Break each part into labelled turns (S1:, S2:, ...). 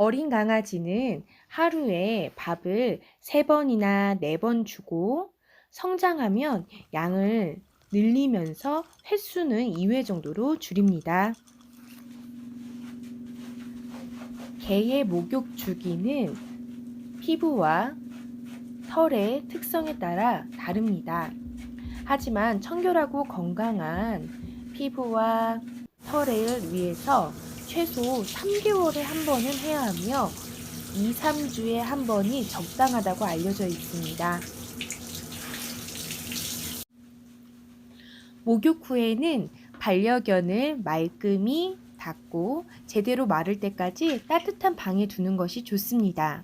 S1: 어린 강아지는 하루에 밥을 3번이나 4번 주고 성장하면 양을 늘리면서 횟수는 2회 정도로 줄입니다. 개의 목욕 주기는 피부와 털의 특성에 따라 다릅니다. 하지만 청결하고 건강한 피부와 털을 위해서 최소 3개월에 한 번은 해야 하며 2, 3주에 한 번이 적당하다고 알려져 있습니다. 목욕 후에는 반려견을 말끔히 닦고 제대로 마를 때까지 따뜻한 방에 두는 것이 좋습니다.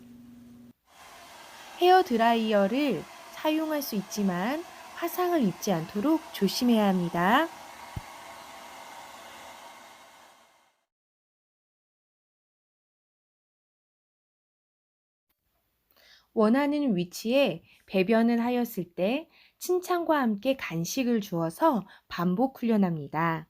S1: 헤어 드라이어를 사용할 수 있지만 화상을 입지 않도록 조심해야 합니다. 원하는 위치에 배변을 하였을 때 칭찬과 함께 간식을 주어서 반복 훈련합니다.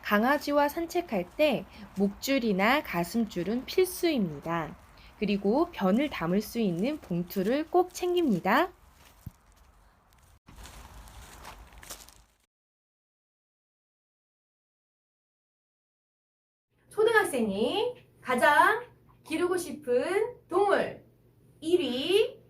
S1: 강아지와 산책할 때 목줄이나 가슴줄은 필수입니다. 그리고 변을 담을 수 있는 봉투를 꼭 챙깁니다. 초등학생이 가장 기르고 싶은 동물 1위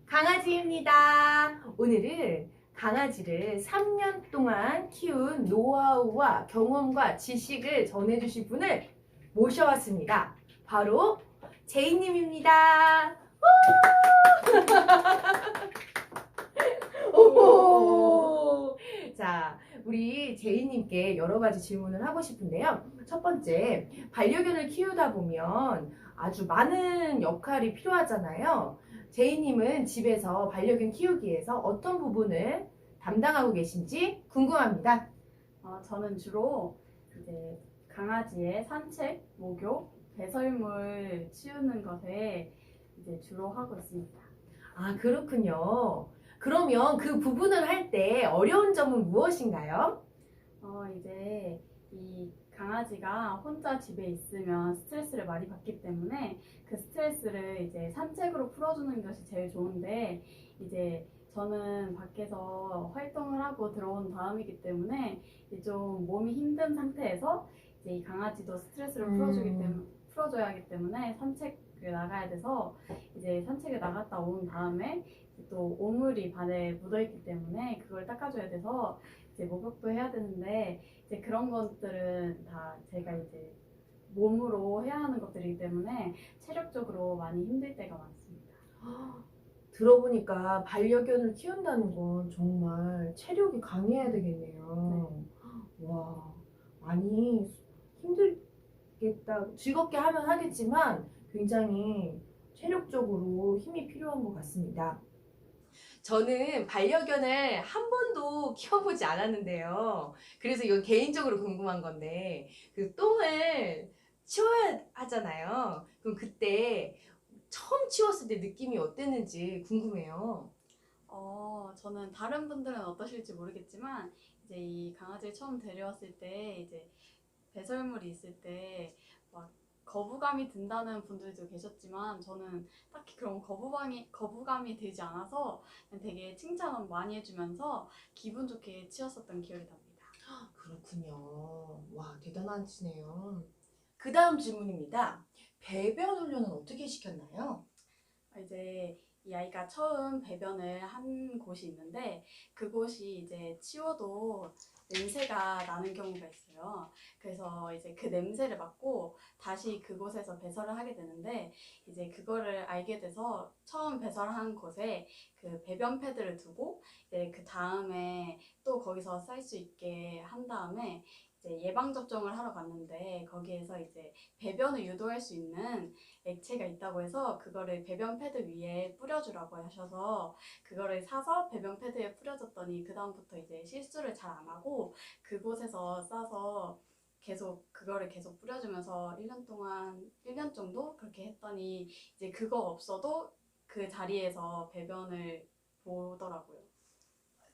S1: 강아지입니다. 오늘은 강아지를 3년 동안 키운 노하우와 경험과 지식을 전해주실 분을 모셔왔습니다. 바로 제이님입니다. 오! 자, 우리 제이님께 여러 가지 질문을 하고 싶은데요. 첫 번째, 반려견을 키우다 보면 아주 많은 역할이 필요하잖아요. 제이님은 집에서 반려견 키우기에서 어떤 부분을 담당하고 계신지 궁금합니다.
S2: 저는 주로 이제 강아지의 산책, 목욕, 배설물 치우는 것에 이제 주로 하고 있습니다.
S1: 아, 그렇군요. 그러면 그 부분을 할 때 어려운 점은 무엇인가요?
S2: 이제 이 강아지가 혼자 집에 있으면 스트레스를 많이 받기 때문에 그 스트레스를 이제 산책으로 풀어주는 것이 제일 좋은데 이제 저는 밖에서 활동을 하고 들어온 다음이기 때문에 이제 좀 몸이 힘든 상태에서 이제 이 강아지도 스트레스를 풀어줘야 하기 때문에 산책을 나가야 돼서 이제 산책을 나갔다 온 다음에 또 오물이 발에 묻어있기 때문에 그걸 닦아줘야 돼서 이제 목욕도 해야 되는데 이제 그런 것들은 다 제가 이제 몸으로 해야 하는 것들이기 때문에 체력적으로 많이 힘들 때가 많습니다.
S1: 들어보니까 반려견을 키운다는 건 정말 체력이 강해야 되겠네요. 와, 많이 힘들겠다. 즐겁게 하면 하겠지만 굉장히 체력적으로 힘이 필요한 것 같습니다. 저는 반려견을 한 번도 키워보지 않았는데요. 그래서 이거 개인적으로 궁금한 건데, 그 똥을 치워야 하잖아요. 그럼 그때 처음 치웠을 때 느낌이 어땠는지 궁금해요.
S2: 저는 다른 분들은 어떠실지 모르겠지만 이제 이 강아지를 처음 데려왔을 때 이제 배설물이 있을 때 막 거부감이 든다는 분들도 계셨지만 저는 딱히 그런 거부감이 들지 않아서 그냥 되게 칭찬을 많이 해주면서 기분 좋게 치웠었던 기억이 납니다.
S1: 그렇군요. 와, 대단하시네요. 그 다음 질문입니다. 배변 훈련은 어떻게 시켰나요?
S2: 이제 이 아이가 처음 배변을 한 곳이 있는데 그곳이 이제 치워도 냄새가 나는 경우가 있어요. 그래서 이제 그 냄새를 맡고 다시 그곳에서 배설을 하게 되는데 이제 그거를 알게 돼서 처음 배설한 곳에 그 배변 패드를 두고 이제 그 다음에 또 거기서 쌀 수 있게 한 다음에 이제 예방 접종을 하러 갔는데 거기에서 이제 배변을 유도할 수 있는 액체가 있다고 해서 그거를 배변 패드 위에 뿌려주라고 하셔서 그거를 사서 배변 패드에 뿌려줬더니 그 다음부터 이제 실수를 잘 안 하고 그곳에서 싸서 그거를 계속 뿌려주면서 1년 정도 그렇게 했더니 이제 그거 없어도 그 자리에서 배변을 보더라고요.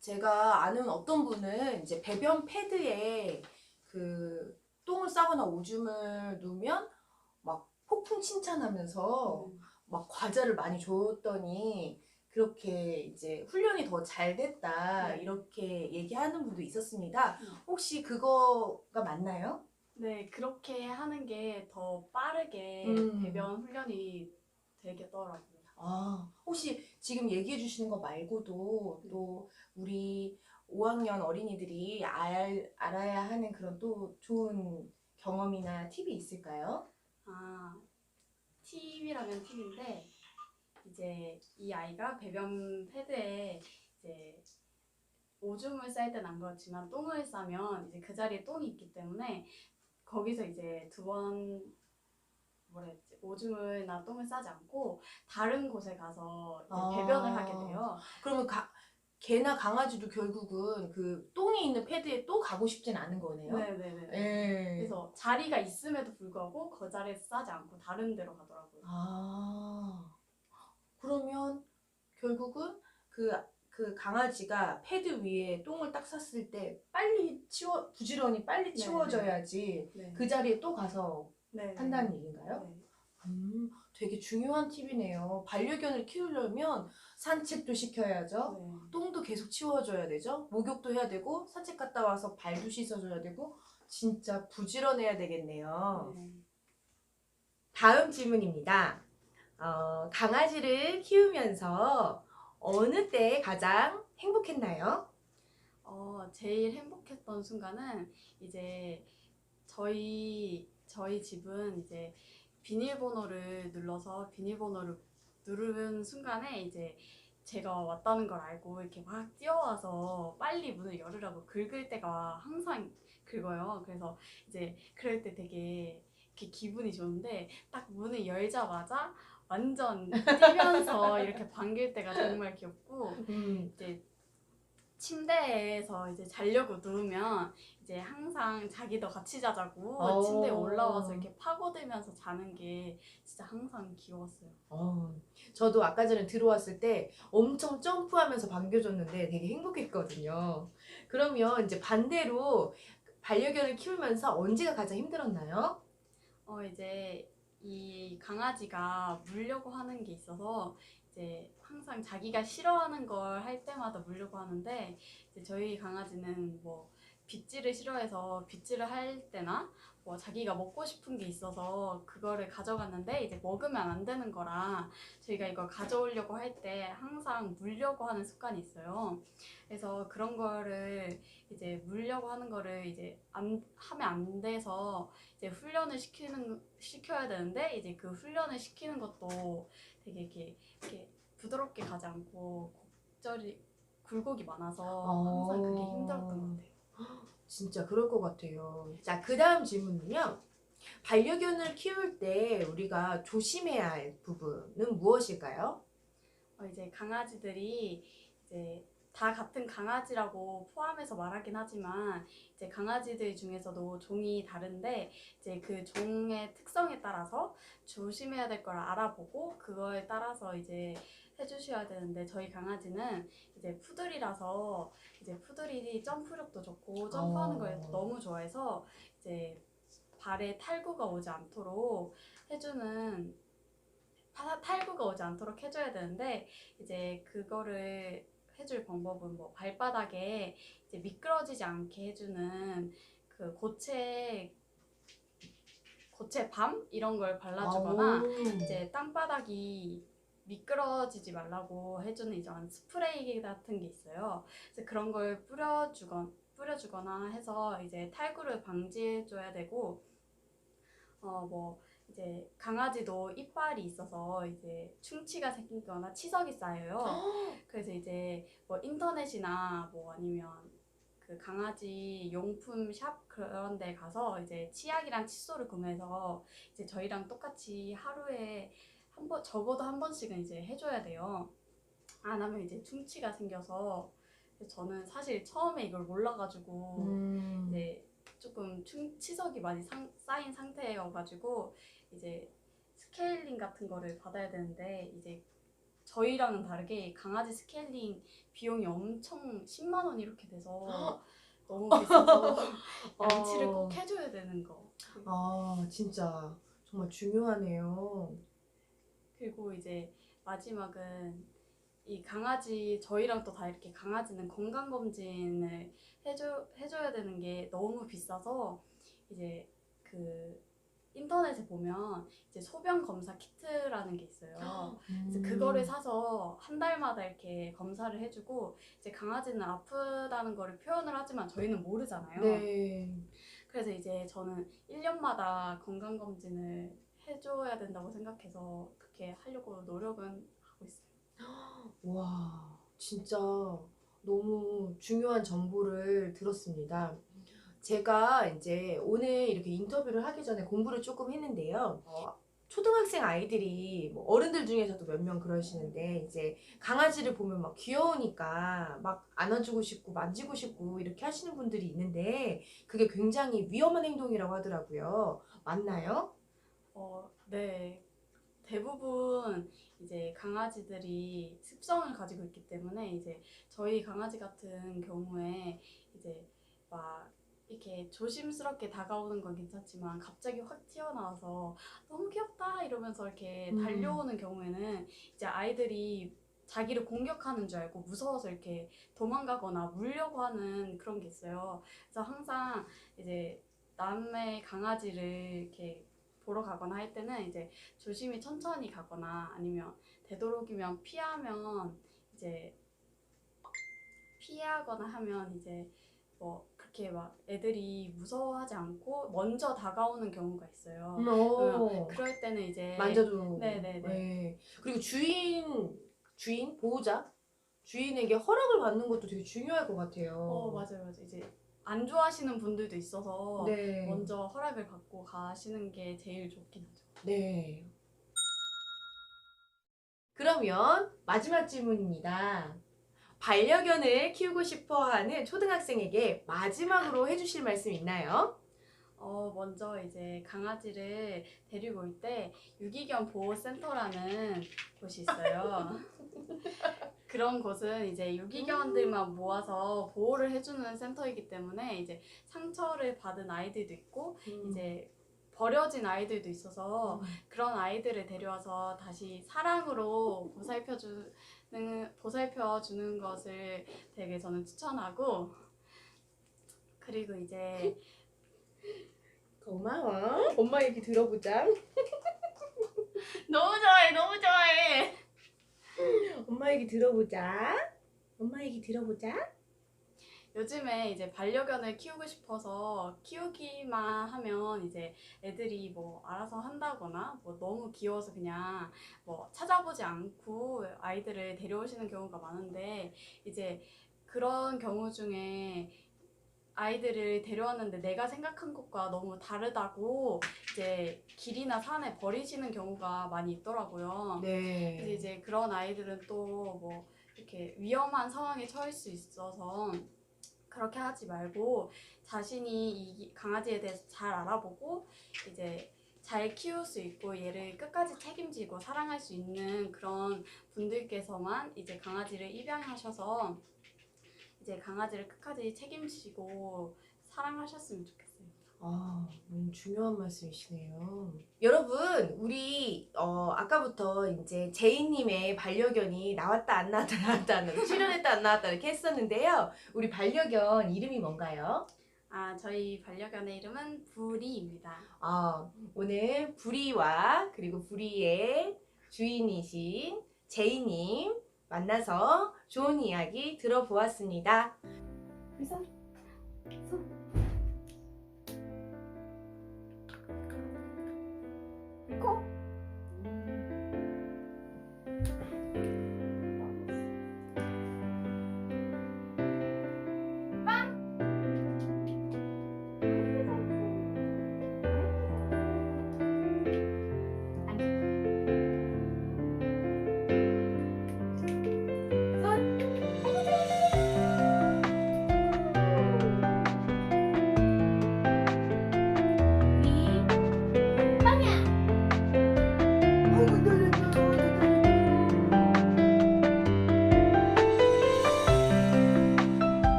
S1: 제가 아는 어떤 분은 이제 배변 패드에 그 똥을 싸거나 오줌을 누면 막 폭풍 칭찬하면서 막 과자를 많이 줬더니 그렇게 이제 훈련이 더 잘 됐다
S2: 네.
S1: 이렇게 얘기하는 분도 있었습니다.
S2: 네.
S1: 혹시 그거가 맞나요?
S2: 네, 그렇게 하는 게 더 빠르게 배변 훈련이 되겠더라고요.
S1: 아, 혹시 지금 얘기해 주시는 거 말고도 또 우리 5학년 어린이들이 알아야 하는 그런 또 좋은 경험이나 팁이 있을까요?
S2: 아, 팁이라면 팁인데 이제 이 아이가 배변 패드에 이제 오줌을 쌀 땐 안 그렇지만 똥을 싸면 이제 그 자리에 똥이 있기 때문에 거기서 이제 두 번 뭐라 했지? 오줌을나 똥을 싸지 않고 다른 곳에 가서 이제 배변을 하게 돼요.
S1: 그러면 개나 강아지도 결국은 그 똥이 있는 패드에 또 가고 싶진 않은 거네요.
S2: 네네네.
S1: 예.
S2: 그래서 자리가 있음에도 불구하고 그 자리에서 싸지 않고 다른 데로 가더라고요.
S1: 아, 그러면 결국은 그 강아지가 패드 위에 똥을 딱 쌌을 때 부지런히 빨리
S2: 네.
S1: 치워져야지
S2: 네.
S1: 그 자리에 또 가서
S2: 네.
S1: 한다는 얘기인가요?
S2: 네.
S1: 되게 중요한 팁이네요. 반려견을 키우려면 산책도 시켜야죠.
S2: 네.
S1: 똥도 계속 치워줘야 되죠. 목욕도 해야 되고 산책 갔다 와서 발도 씻어줘야 되고 진짜 부지런해야 되겠네요.
S2: 네.
S1: 다음 질문입니다. 강아지를 키우면서 어느 때 가장 행복했나요?
S2: 제일 행복했던 순간은 이제 저희 집은 이제 비밀번호를 눌러서 비밀번호를 누르는 순간에 이제 제가 왔다는 걸 알고 이렇게 막 뛰어와서 빨리 문을 열으라고 긁을 때가 항상 긁어요. 그래서 이제 그럴 때 되게 이렇게 기분이 좋은데 딱 문을 열자마자 완전 뛰면서 이렇게 반길 때가 정말 귀엽고 이제 침대에서 이제 자려고 누우면 이제 항상 자기도 같이 자자고 침대에 올라와서 이렇게 파고들면서 자는 게 진짜 항상 귀여웠어요.
S1: 저도 아까 전에 들어왔을 때 엄청 점프하면서 반겨줬는데 되게 행복했거든요. 그러면 이제 반대로 반려견을 키우면서 언제가 가장 힘들었나요?
S2: 이제 이 강아지가 물려고 하는 게 있어서 이제 항상 자기가 싫어하는 걸 할 때마다 물려고 하는데 이제 저희 강아지는 뭐 빗질을 싫어해서 빗질을 할 때나 뭐 자기가 먹고 싶은 게 있어서 그거를 가져갔는데 이제 먹으면 안 되는 거라 저희가 이걸 가져오려고 할 때 항상 물려고 하는 습관이 있어요. 그래서 그런 거를 이제 물려고 하는 거를 이제 하면 안 돼서 이제 훈련을 시켜야 되는데 이제 그 훈련을 시키는 것도 되게 이렇게 부드럽게 가지 않고 굴곡이 많아서 항상 그게 힘들었던 것 같아요.
S1: 진짜 그럴 것 같아요. 자, 그 다음 질문은요. 반려견을 키울 때 우리가 조심해야 할 부분은 무엇일까요?
S2: 이제 강아지들이 이제 다 같은 강아지라고 포함해서 말하긴 하지만 이제 강아지들 중에서도 종이 다른데 이제 그 종의 특성에 따라서 조심해야 될 걸 알아보고 그거에 따라서 이제 해주셔야 되는데 저희 강아지는 이제 푸들이라서 이제 푸들이 점프력도 좋고 점프하는 걸 너무 좋아해서 이제 발에 탈구가 오지 않도록 해주는 탈구가 오지 않도록 해줘야 되는데 이제 그거를 해줄 방법은 뭐 발바닥에 이제 미끄러지지 않게 해주는 그 고체밤 이런 걸 발라주거나 이제 땅바닥이 미끄러지지 말라고 해주는 이런 스프레이 같은 게 있어요. 그래서 그런 걸 뿌려주거나 해서 이제 탈구를 방지해줘야 되고 뭐 이제 강아지도 이빨이 있어서 이제 충치가 생기거나 치석이 쌓여요. 그래서 이제 뭐 인터넷이나 뭐 아니면 그 강아지 용품 샵 그런 데 가서 이제 치약이랑 칫솔을 구매해서 이제 저희랑 똑같이 하루에 적어도 한 번씩은 이제 해줘야 돼요. 안 하면 이제 충치가 생겨서 저는 사실 처음에 이걸 몰라가지고 이제 조금 치석이 많이 쌓인 상태여가지고 이제 스케일링 같은 거를 받아야 되는데 이제 저희랑은 다르게 강아지 스케일링 비용이 엄청 10만 원 이렇게 돼서 너무 비싸서 양치를
S1: 어.
S2: 꼭 해줘야 되는 거.
S1: 아, 진짜 정말 중요하네요.
S2: 그리고 이제 마지막은 이 강아지 저희랑 또 다 이렇게 강아지는 건강 검진을 해줘야 되는 게 너무 비싸서 이제 그 인터넷에 보면 이제 소변 검사 키트라는 게 있어요. 그래서 그거를 사서 한 달마다 이렇게 검사를 해주고 이제 강아지는 아프다는 거를 표현을 하지만 저희는 모르잖아요.
S1: 네.
S2: 그래서 이제 저는 1년마다 건강 검진을 해줘야 된다고 생각해서 그렇게 하려고 노력은 하고 있어요.
S1: 와, 진짜 너무 중요한 정보를 들었습니다. 제가 이제 오늘 이렇게 인터뷰를 하기 전에 공부를 조금 했는데요. 초등학생 아이들이 뭐 어른들 중에서도 몇 명 그러시는데 이제 강아지를 보면 막 귀여우니까 막 안아주고 싶고 만지고 싶고 이렇게 하시는 분들이 있는데 그게 굉장히 위험한 행동이라고 하더라고요. 맞나요?
S2: 네. 대부분 이제 강아지들이 습성을 가지고 있기 때문에 이제 저희 강아지 같은 경우에 이제 막 이렇게 조심스럽게 다가오는 건 괜찮지만 갑자기 확 튀어나와서 너무 귀엽다 이러면서 이렇게 달려오는 경우에는 이제 아이들이 자기를 공격하는 줄 알고 무서워서 이렇게 도망가거나 물려고 하는 그런 게 있어요. 그래서 항상 이제 남의 강아지를 이렇게 보러 가거나 할 때는 이제 조심히 천천히 가거나 아니면 되도록이면 이제 피하거나 하면 이제 뭐 그렇게 막 애들이 무서워하지 않고 먼저 다가오는 경우가 있어요. 그럴 때는 이제
S1: 만져도.
S2: 네네네.
S1: 네. 그리고 주인, 보호자, 주인에게 허락을 받는 것도 되게 중요할 것 같아요.
S2: 맞아요. 이제 안 좋아하시는 분들도 있어서
S1: 네.
S2: 먼저 허락을 받고 가시는 게 제일 좋긴 하죠.
S1: 네. 그러면 마지막 질문입니다. 반려견을 키우고 싶어 하는 초등학생에게 마지막으로 해주실 말씀 있나요?
S2: 먼저 이제 강아지를 데리고 올 때 유기견 보호센터라는 곳이 있어요. 그런 곳은 이제 유기견들만 모아서 보호를 해주는 센터이기 때문에 이제 상처를 받은 아이들도 있고 이제 버려진 아이들도 있어서 그런 아이들을 데려와서 다시 사랑으로 보살펴주는 것을 되게 저는 추천하고 그리고 이제
S1: 고마워. 엄마 얘기 들어보자.
S2: 너무 좋아해, 너무 좋아해.
S1: 엄마 얘기 들어보자. 엄마 얘기 들어보자.
S2: 요즘에 이제 반려견을 키우고 싶어서 키우기만 하면 이제 애들이 뭐 알아서 한다거나 뭐 너무 귀여워서 그냥 뭐 찾아보지 않고 아이들을 데려오시는 경우가 많은데 이제 그런 경우 중에 아이들을 데려왔는데 내가 생각한 것과 너무 다르다고 이제 길이나 산에 버리시는 경우가 많이 있더라고요. 그래서
S1: 네.
S2: 이제 그런 아이들은 또 뭐 이렇게 위험한 상황에 처할 수 있어서 그렇게 하지 말고 자신이 이 강아지에 대해서 잘 알아보고 이제 잘 키울 수 있고 얘를 끝까지 책임지고 사랑할 수 있는 그런 분들께서만 이제 강아지를 입양하셔서 이제 강아지를 끝까지 책임지고 사랑하셨으면 좋겠어요.
S1: 너무 중요한 말씀이시네요. 여러분, 우리 아까부터 이제 제이님의 반려견이 나왔다 안 나왔다 나왔다 안 나왔다 출연했다 안 나왔다 이렇게 했었는데요. 우리 반려견 이름이 뭔가요?
S2: 저희 반려견의 이름은 부리입니다.
S1: 오늘 부리와 그리고 부리의 주인이신 제이님 만나서 좋은 이야기 들어보았습니다. 그래서 손